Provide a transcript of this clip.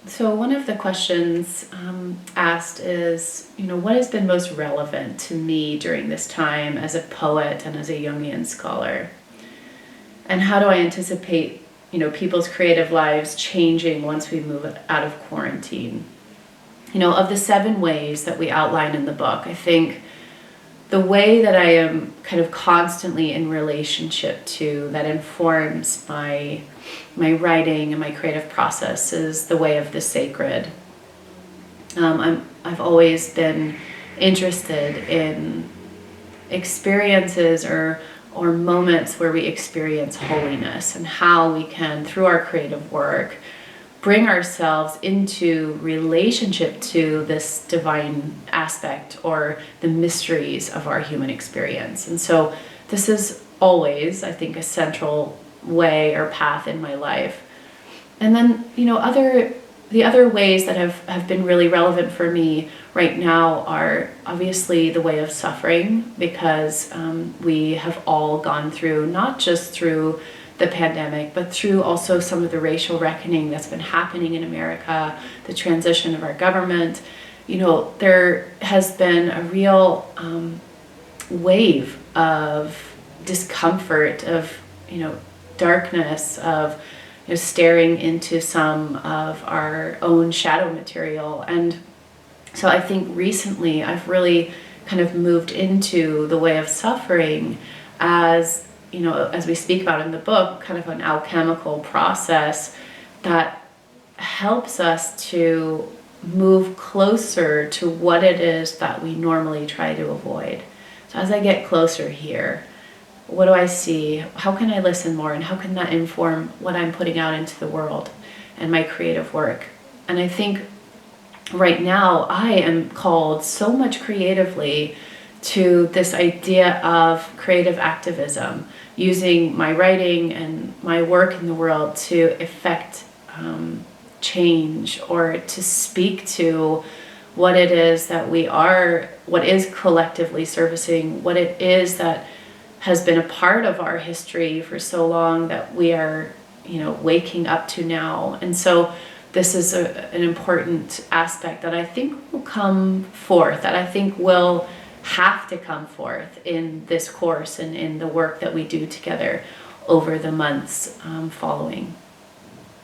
So one of the questions asked is, what has been most relevant to me during this time as a poet and as a Jungian scholar? And how do I anticipate, people's creative lives changing once we move out of quarantine? Of the 7 ways that we outline in the book, I think the way that I am kind of constantly in relationship to, that informs my writing and my creative process, is the way of the sacred. I've always been interested in experiences or moments where we experience holiness, and how we can, through our creative work, bring ourselves into relationship to this divine aspect or the mysteries of our human experience. And so this is always, I think, a central way or path in my life. And then, the other ways that have been really relevant for me right now are obviously the way of suffering, because we have all gone through, not just through the pandemic, but through also some of the racial reckoning that's been happening in America, the transition of our government. There has been a real wave of discomfort, of darkness, of staring into some of our own shadow material. And so I think recently I've really kind of moved into the way of suffering as, as we speak about in the book, kind of an alchemical process that helps us to move closer to what it is that we normally try to avoid. So as I get closer here, what do I see? How can I listen more? And how can that inform what I'm putting out into the world and my creative work? And I think right now I am called so much creatively to this idea of creative activism, using my writing and my work in the world to effect change, or to speak to what it is that we are, what is collectively servicing, what it is that has been a part of our history for so long that we are, waking up to now. And so this is an important aspect that I think will come forth, that I think will have to come forth in this course and in the work that we do together over the months following.